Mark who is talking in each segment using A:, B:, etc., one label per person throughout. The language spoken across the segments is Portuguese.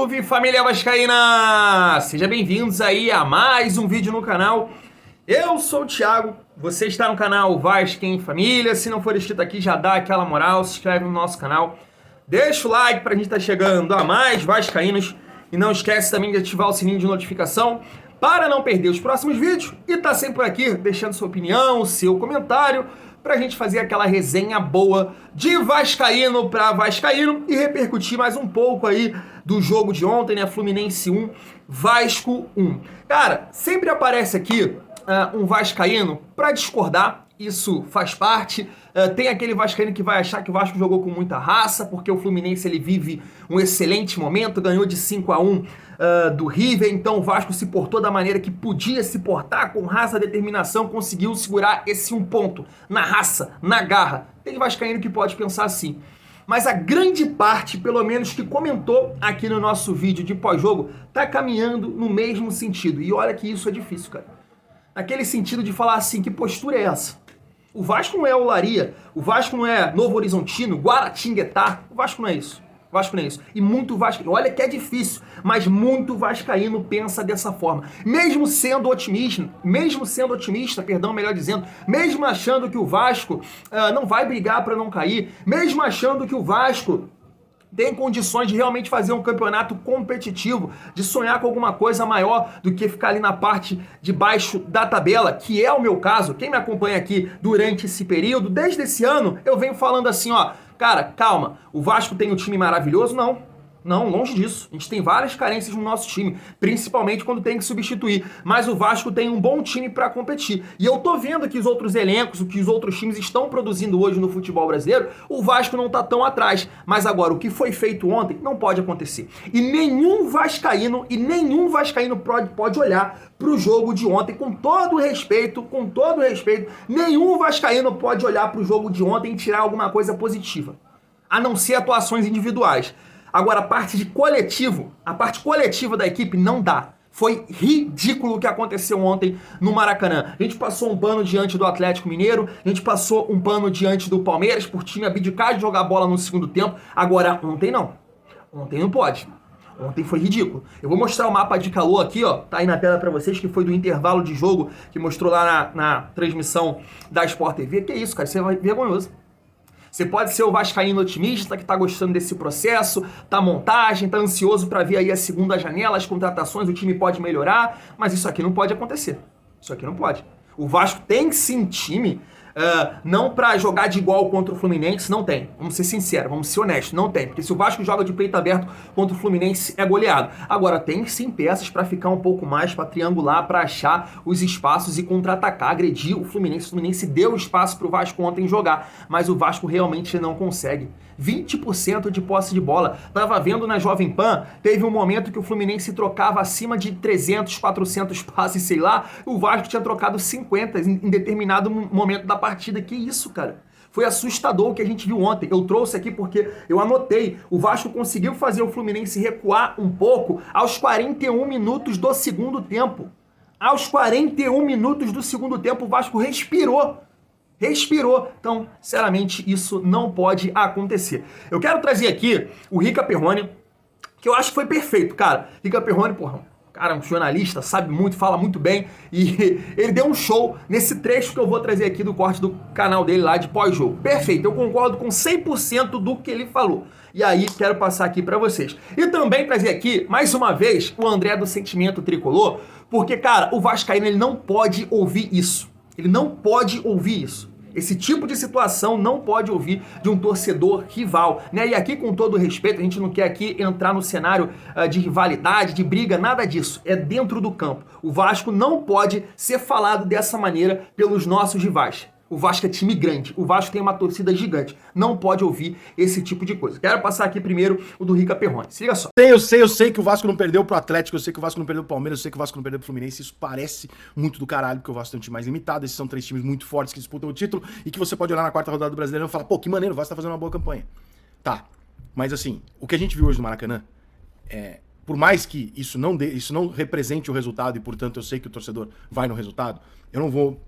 A: Salve família vascaína! Sejam bem-vindos aí a mais um vídeo no canal. Eu sou o Thiago, você está no canal Vasco em Família. Se não for inscrito aqui, já dá aquela moral, se inscreve no nosso canal. Deixa o like pra gente estar chegando a mais vascaínos. E não esquece também de ativar o sininho de notificação para não perder os próximos vídeos. E tá sempre por aqui deixando sua opinião, seu comentário, pra gente fazer aquela resenha boa de vascaíno pra vascaíno e repercutir mais um pouco aí do jogo de ontem, né? Fluminense 1, Vasco 1. Cara, sempre aparece aqui um vascaíno pra discordar, isso faz parte. Tem aquele vascaíno que vai achar que o Vasco jogou com muita raça, porque o Fluminense ele vive um excelente momento, ganhou de 5-1 do River, então o Vasco se portou da maneira que podia se portar, com raça, determinação, conseguiu segurar esse um ponto, na raça, na garra. Tem vascaíno que pode pensar assim. Mas a grande parte, pelo menos que comentou aqui no nosso vídeo de pós-jogo, tá caminhando no mesmo sentido. E olha que isso é difícil, cara. Naquele sentido de falar assim, que postura é essa? O Vasco não é Olaria, o Vasco não é Novo Horizontino, Guaratinguetá, o Vasco não é isso. O Vasco não é isso. E muito vascaíno, olha que é difícil, mas muito vascaíno pensa dessa forma. Mesmo sendo otimista, melhor dizendo, mesmo achando que o Vasco não vai brigar para não cair, mesmo achando que o Vasco tem condições de realmente fazer um campeonato competitivo, de sonhar com alguma coisa maior do que ficar ali na parte de baixo da tabela, que é o meu caso. Quem me acompanha aqui durante esse período, desde esse ano, eu venho falando assim, ó, cara, calma, o Vasco tem um time maravilhoso? Não, longe disso. A gente tem várias carências no nosso time, principalmente quando tem que substituir. Mas o Vasco tem um bom time para competir. E eu tô vendo que os outros elencos, o que os outros times estão produzindo hoje no futebol brasileiro, o Vasco não tá tão atrás. Mas agora, o que foi feito ontem não pode acontecer. E nenhum vascaíno pode olhar pro jogo de ontem, com todo respeito, nenhum vascaíno pode olhar pro jogo de ontem e tirar alguma coisa positiva. A não ser atuações individuais. Agora, a parte coletiva da equipe não dá. Foi ridículo o que aconteceu ontem no Maracanã. A gente passou um pano diante do Atlético Mineiro, a gente passou um pano diante do Palmeiras por time abdicar de jogar bola no segundo tempo. Agora, ontem não. Ontem não pode. Ontem foi ridículo. Eu vou mostrar o mapa de calor aqui, ó. Tá aí na tela pra vocês, que foi do intervalo de jogo que mostrou lá na transmissão da Sport TV. Que isso, cara? Isso é vergonhoso. Você pode ser o vascaíno otimista que tá gostando desse processo, tá montagem, tá ansioso para ver aí a segunda janela, as contratações, o time pode melhorar, mas isso aqui não pode acontecer. Isso aqui não pode. O Vasco tem sim time, não para jogar de igual contra o Fluminense, não tem. Vamos ser sinceros, vamos ser honestos, não tem. Porque se o Vasco joga de peito aberto contra o Fluminense, é goleado. Agora, tem sim peças para ficar um pouco mais, para triangular, para achar os espaços e contra-atacar, agredir o Fluminense. O Fluminense deu espaço para o Vasco ontem jogar, mas o Vasco realmente não consegue. 20% de posse de bola. Tava vendo na Jovem Pan, teve um momento que o Fluminense trocava acima de 300, 400 passes, sei lá, o Vasco tinha trocado 50 em determinado momento da partida. Que isso, cara? Foi assustador o que a gente viu ontem. Eu trouxe aqui porque eu anotei. O Vasco conseguiu fazer o Fluminense recuar um pouco aos 41 minutos do segundo tempo. Aos 41 minutos do segundo tempo, o Vasco respirou. Então, sinceramente, isso não pode acontecer. Eu quero trazer aqui o Rica Perrone, que eu acho que foi perfeito, cara. Rica Perrone, porra, cara, um jornalista, sabe muito, fala muito bem, e ele deu um show nesse trecho que eu vou trazer aqui do corte do canal dele lá de pós-jogo. Perfeito, eu concordo com 100% do que ele falou. E aí, quero passar aqui pra vocês. E também trazer aqui, mais uma vez, o André do Sentimento Tricolor, porque, cara, o vascaíno, ele não pode ouvir isso. Ele não pode ouvir isso. Esse tipo de situação não pode ouvir de um torcedor rival, né? E aqui, com todo respeito, a gente não quer aqui entrar no cenário de rivalidade, de briga, nada disso. É dentro do campo. O Vasco não pode ser falado dessa maneira pelos nossos rivais. O Vasco é time grande, o Vasco tem uma torcida gigante. Não pode ouvir esse tipo de coisa. Quero passar aqui primeiro o do Rica Perrone. Se liga só.
B: Eu sei que o Vasco não perdeu pro Atlético, eu sei que o Vasco não perdeu pro Palmeiras, eu sei que o Vasco não perdeu pro Fluminense. Isso parece muito do caralho, porque o Vasco tem um time mais limitado. Esses são três times muito fortes que disputam o título e que você pode olhar na quarta rodada do Brasileiro e falar, pô, que maneiro, o Vasco tá fazendo uma boa campanha. Tá, mas assim, o que a gente viu hoje no Maracanã, por mais que isso não represente o resultado e, portanto, eu sei que o torcedor vai no resultado, eu não vou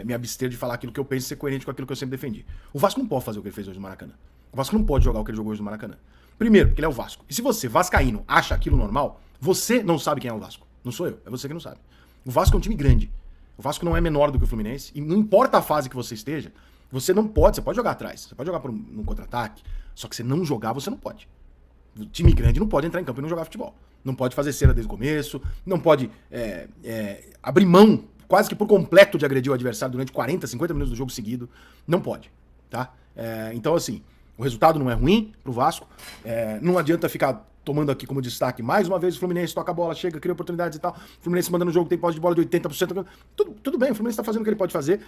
B: me abster de falar aquilo que eu penso e ser coerente com aquilo que eu sempre defendi. O Vasco não pode fazer o que ele fez hoje no Maracanã. O Vasco não pode jogar o que ele jogou hoje no Maracanã. Primeiro, porque ele é o Vasco. E se você, vascaíno, acha aquilo normal, você não sabe quem é o Vasco. Não sou eu, é você que não sabe. O Vasco é um time grande. O Vasco não é menor do que o Fluminense. E não importa a fase que você esteja, você pode jogar atrás. Você pode jogar num contra-ataque. Só que você não jogar, você não pode. O time grande não pode entrar em campo e não jogar futebol. Não pode fazer cera desde o começo. Não pode abrir mão quase que por completo de agredir o adversário durante 40, 50 minutos do jogo seguido. Não pode, tá? Então, assim, o resultado não é ruim pro Vasco. Não adianta ficar tomando aqui como destaque mais uma vez o Fluminense toca a bola, chega, cria oportunidades e tal. O Fluminense mandando o jogo, tem posse de bola de 80%. Tudo bem, o Fluminense tá fazendo o que ele pode fazer.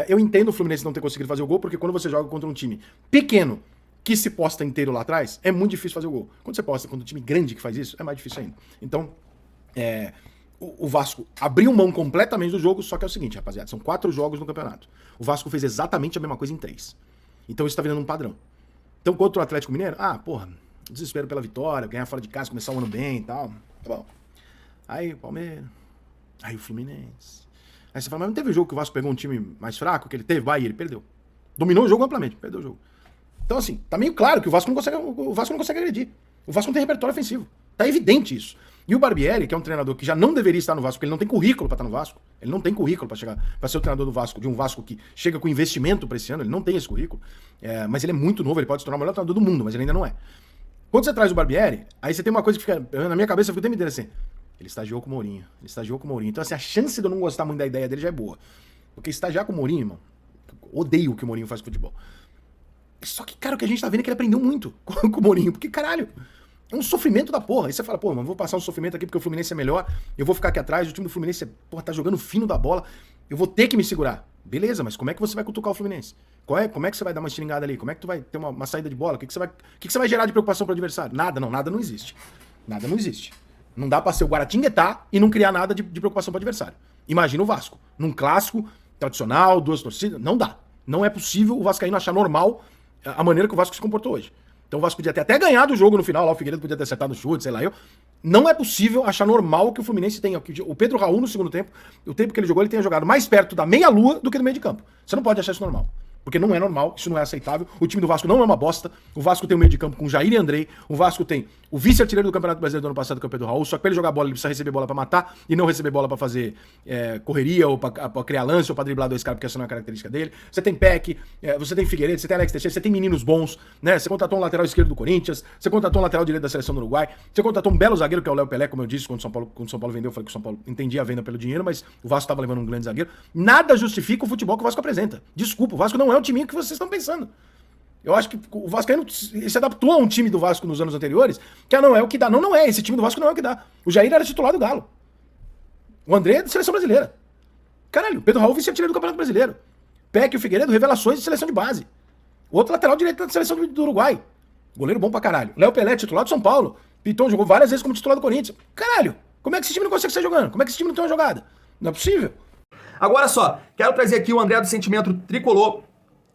B: Eu entendo o Fluminense não ter conseguido fazer o gol, porque quando você joga contra um time pequeno, que se posta inteiro lá atrás, é muito difícil fazer o gol. Quando você posta contra um time grande que faz isso, é mais difícil ainda. Então, o Vasco abriu mão completamente do jogo, só que é o seguinte, rapaziada, são 4 jogos no campeonato. O Vasco fez exatamente a mesma coisa em 3. Então isso tá virando um padrão. Então, contra o Atlético Mineiro, desespero pela vitória, ganhar fora de casa, começar o ano bem e tal. Tá bom. Aí o Palmeiras, aí o Fluminense. Aí você fala, mas não teve jogo que o Vasco pegou um time mais fraco, que ele teve? Vai, e ele perdeu. Dominou o jogo amplamente, perdeu o jogo. Então, assim, tá meio claro que o Vasco não consegue agredir. O Vasco não tem repertório ofensivo. Tá evidente isso. E o Barbieri, que é um treinador que já não deveria estar no Vasco, porque ele não tem currículo pra estar no Vasco. Ele não tem currículo pra chegar, para ser o treinador do Vasco, de um Vasco que chega com investimento pra esse ano. Ele não tem esse currículo. Mas ele é muito novo, ele pode se tornar o melhor treinador do mundo, mas ele ainda não é. Quando você traz o Barbieri, aí você tem uma coisa que fica na minha cabeça, eu fico o tempo inteiro assim. Ele estagiou com o Mourinho. Então, assim, a chance de eu não gostar muito da ideia dele já é boa. Porque estagiar com o Mourinho, irmão, odeio o que o Mourinho faz com futebol. Só que, cara, o que a gente tá vendo é que ele aprendeu muito com o Mourinho. Porque, caralho, é um sofrimento da porra. Aí você fala, mano, vou passar um sofrimento aqui porque o Fluminense é melhor, eu vou ficar aqui atrás, o time do Fluminense, tá jogando fino da bola, eu vou ter que me segurar. Beleza, mas como é que você vai cutucar o Fluminense? Como é que você vai dar uma estilingada ali? Como é que tu vai ter uma saída de bola? O que você vai gerar de preocupação pro adversário? Nada não existe. Nada não existe. Não dá pra ser o Guaratinguetá e não criar nada de preocupação pro adversário. Imagina o Vasco. Num clássico tradicional, 2 torcidas, não dá. Não é possível o vascaíno achar normal a maneira que o Vasco se comportou hoje. Então o Vasco podia ter até ganhado o jogo no final, lá o Figueiredo podia ter acertado o chute, sei lá eu. Não é possível achar normal que o Fluminense tenha. O Pedro Raul no segundo tempo, o tempo que ele jogou, ele tenha jogado mais perto da meia-lua do que do meio de campo. Você não pode achar isso normal. Porque não é normal, isso não é aceitável. O time do Vasco não é uma bosta. O Vasco tem o meio de campo com Jair e Andrei. O Vasco tem o vice-artilheiro do Campeonato Brasileiro do ano passado, que é o Pedro Raul. Só que pra ele jogar bola, ele precisa receber bola pra matar e não receber bola pra fazer correria ou pra criar lance ou pra driblar 2 caras, porque essa não é a característica dele. Você tem Peck, você tem Figueiredo, você tem Alex Teixeira, você tem meninos bons, né? Você contratou um lateral esquerdo do Corinthians, você contratou um lateral direito da seleção do Uruguai, você contratou um belo zagueiro, que é o Léo Pelé, como eu disse, quando o São Paulo vendeu, eu falei que o São Paulo entendia a venda pelo dinheiro, mas o Vasco tava levando um grande zagueiro. Nada justifica o futebol que o Vasco apresenta. Desculpa, o Vasco não é o time que vocês estão pensando. Eu acho que o Vascaíno se adaptou a um time do Vasco nos anos anteriores, que não é o que dá. Não é. Esse time do Vasco não é o que dá. O Jair era titular do Galo. O André é de seleção brasileira. Caralho, o Pedro Raul vice-artilheiro do Campeonato Brasileiro. Peck e o Figueiredo, revelações de seleção de base. O outro lateral direito da seleção do Uruguai. Goleiro bom pra caralho. Léo Pelé, titular do São Paulo. Piton jogou várias vezes como titular do Corinthians. Caralho, como é que esse time não consegue sair jogando? Como é que esse time não tem uma jogada? Não é possível.
A: Agora só, quero trazer aqui o André do Sentimento Tricolor.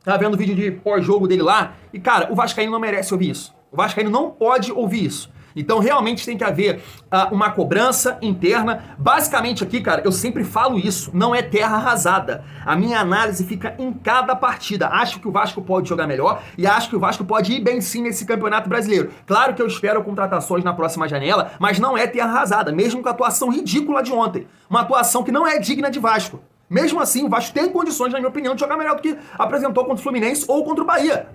A: Tá vendo o vídeo de pós-jogo dele lá? E, cara, o vascaíno não merece ouvir isso. O vascaíno não pode ouvir isso. Então, realmente tem que haver uma cobrança interna. Basicamente aqui, cara, eu sempre falo isso. Não é terra arrasada. A minha análise fica em cada partida. Acho que o Vasco pode jogar melhor e acho que o Vasco pode ir bem sim nesse Campeonato Brasileiro. Claro que eu espero contratações na próxima janela, mas não é terra arrasada. Mesmo com a atuação ridícula de ontem. Uma atuação que não é digna de Vasco. Mesmo assim, o Vasco tem condições, na minha opinião, de jogar melhor do que apresentou contra o Fluminense ou contra o Bahia.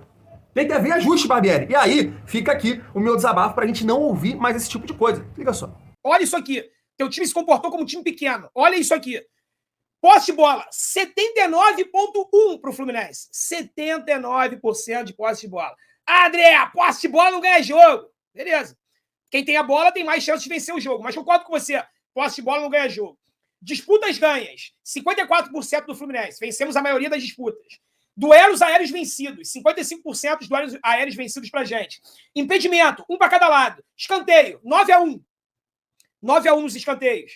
A: Tem que haver ajuste, Barbieri. E aí, fica aqui o meu desabafo pra gente não ouvir mais esse tipo de coisa. Liga só.
C: Olha isso aqui. Teu time se comportou como um time pequeno. Olha isso aqui. Posse de bola, 79,1 pro Fluminense. 79% de posse de bola. André, posse de bola não ganha jogo. Beleza. Quem tem a bola tem mais chance de vencer o jogo. Mas concordo com você. Posse de bola não ganha jogo. Disputas ganhas, 54% do Fluminense. Vencemos a maioria das disputas. Duelos aéreos vencidos, 55% dos duelos aéreos vencidos pra gente. Impedimento, 1 para cada lado. Escanteio, 9-1. 9-1 nos escanteios.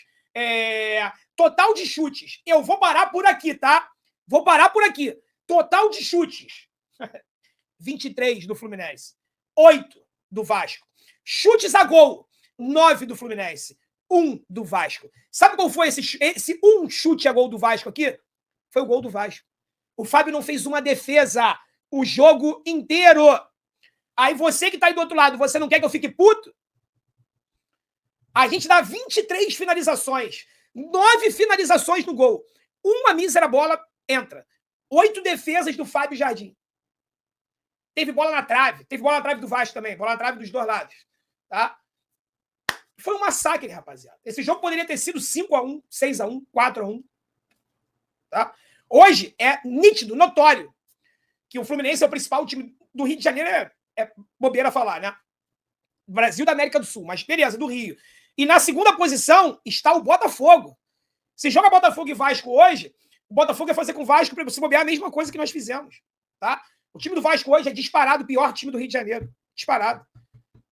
C: Total de chutes. Eu vou parar por aqui, tá? Vou parar por aqui. Total de chutes. 23 do Fluminense. 8 do Vasco. Chutes a gol. 9 do Fluminense. 1 do Vasco. Sabe qual foi esse um chute a gol do Vasco aqui? Foi o gol do Vasco. O Fábio não fez uma defesa o jogo inteiro. Aí você que tá aí do outro lado, você não quer que eu fique puto? A gente dá 23 finalizações, 9 finalizações no gol. Uma mísera bola entra. 8 defesas do Fábio Jardim. Teve bola na trave do Vasco também, bola na trave dos dois lados, tá? Foi um massacre, rapaziada. Esse jogo poderia ter sido 5-1, 6-1, 4-1, tá? Hoje é nítido, notório, que o Fluminense é o principal time do Rio de Janeiro, é bobeira falar, né? Brasil da América do Sul, mas beleza, do Rio. E na segunda posição está o Botafogo. Se joga Botafogo e Vasco hoje, o Botafogo vai fazer com o Vasco para se bobear a mesma coisa que nós fizemos, tá? O time do Vasco hoje é disparado o pior time do Rio de Janeiro. Disparado.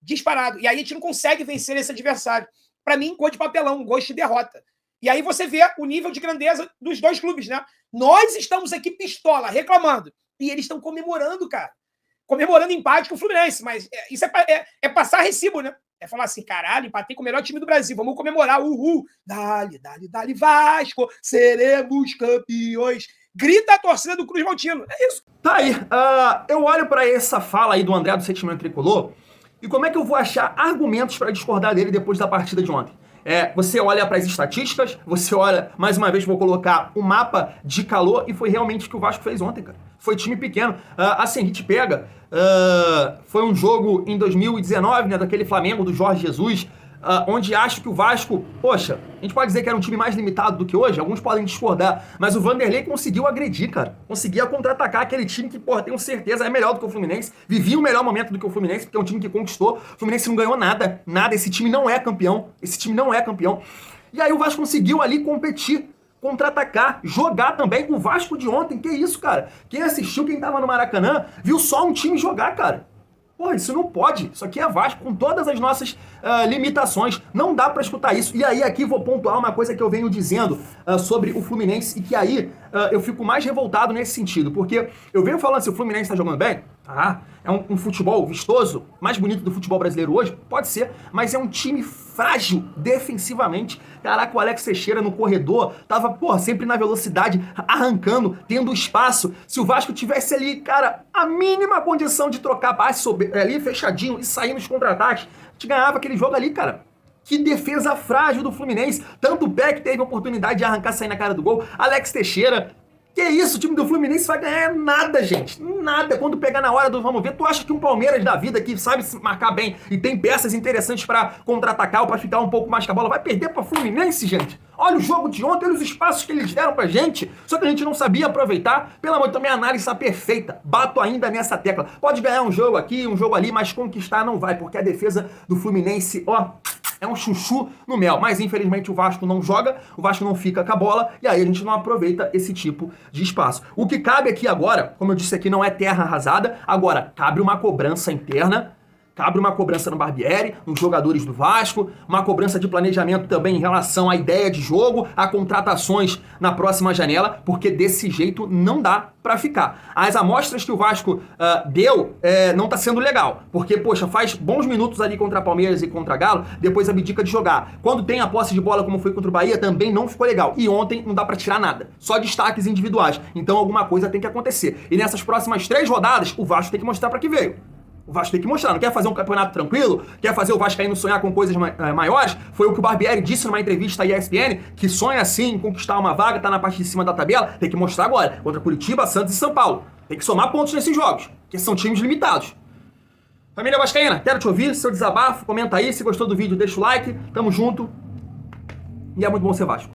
C: Disparado. E aí a gente não consegue vencer esse adversário. Para mim, gol de papelão, um gol de derrota. E aí você vê o nível de grandeza dos dois clubes, né? Nós estamos aqui pistola, reclamando. E eles estão comemorando, cara. Comemorando empate com o Fluminense. Mas isso é passar recibo, né? É falar assim, caralho, empatei com o melhor time do Brasil. Vamos comemorar. Uhul. Dale, dale, dale, Vasco. Seremos campeões. Grita a torcida do Cruz Maltino. É isso.
A: Tá aí. Eu olho pra essa fala aí do André do Sentimento Tricolor e como é que eu vou achar argumentos pra discordar dele depois da partida de ontem? Você olha para as estatísticas, você olha, mais uma vez vou colocar o mapa de calor e foi realmente o que o Vasco fez ontem, cara. Foi time pequeno. Assim, a gente pega, foi um jogo em 2019, né, daquele Flamengo do Jorge Jesus, onde acho que o Vasco, poxa, a gente pode dizer que era um time mais limitado do que hoje, alguns podem discordar, mas o Vanderlei conseguiu agredir, cara. Conseguia contra-atacar aquele time que, porra, tenho certeza é melhor do que o Fluminense, vivia o melhor momento do que o Fluminense, porque é um time que conquistou. O Fluminense não ganhou nada, esse time não é campeão, E aí o Vasco conseguiu ali competir, contra-atacar, jogar também. O Vasco de ontem, que isso, cara? Quem assistiu, quem tava no Maracanã, viu só um time jogar, cara. Pô, isso não pode. Isso aqui é Vasco, com todas as nossas limitações. Não dá pra escutar isso. E aí aqui vou pontuar uma coisa que eu venho dizendo sobre o Fluminense e que aí eu fico mais revoltado nesse sentido. Porque eu venho falando se o Fluminense tá jogando bem, é um futebol vistoso, mais bonito do futebol brasileiro hoje, pode ser, mas é um time frágil defensivamente. Caraca, o Alex Teixeira no corredor tava, porra, sempre na velocidade, arrancando, tendo espaço. Se o Vasco tivesse ali, cara, a mínima condição de trocar passe ali fechadinho e sair nos contra-ataques, a gente ganhava aquele jogo ali, cara. Que defesa frágil do Fluminense. Tanto o Peck teve a oportunidade de arrancar, sair na cara do gol. Alex Teixeira. Que isso, o time do Fluminense vai ganhar nada, gente. Nada. Quando pegar na hora do vamos ver, tu acha que um Palmeiras da vida que sabe se marcar bem e tem peças interessantes pra contra-atacar ou pra ficar um pouco mais com a bola, vai perder pra Fluminense, gente? Olha o jogo de ontem, olha os espaços que eles deram pra gente, só que a gente não sabia aproveitar. Pelo amor de Deus, minha análise tá perfeita. Bato ainda nessa tecla. Pode ganhar um jogo aqui, um jogo ali, mas conquistar não vai, porque a defesa do Fluminense, ó, é um chuchu no mel, mas infelizmente o Vasco não joga, o Vasco não fica com a bola e aí a gente não aproveita esse tipo de espaço. O que cabe aqui agora, como eu disse aqui, não é terra arrasada, agora cabe uma cobrança interna, cabe uma cobrança no Barbieri, nos jogadores do Vasco, uma cobrança de planejamento também em relação à ideia de jogo, a contratações na próxima janela, porque desse jeito não dá pra ficar. As amostras que o Vasco deu não tá sendo legal, porque, poxa, faz bons minutos ali contra Palmeiras e contra Galo, depois abdica de jogar. Quando tem a posse de bola, como foi contra o Bahia, também não ficou legal. E ontem não dá pra tirar nada, só destaques individuais. Então alguma coisa tem que acontecer. E nessas próximas 3 rodadas, o Vasco tem que mostrar pra que veio. O Vasco tem que mostrar, não quer fazer um campeonato tranquilo? Quer fazer o Vascaíno sonhar com coisas maiores? Foi o que o Barbieri disse numa entrevista à ESPN, que sonha assim em conquistar uma vaga, tá na parte de cima da tabela, tem que mostrar agora, contra Curitiba, Santos e São Paulo. Tem que somar pontos nesses jogos, que são times limitados. Família Vascaína, quero te ouvir, seu desabafo, comenta aí, se gostou do vídeo deixa o like, tamo junto, e é muito bom ser Vasco.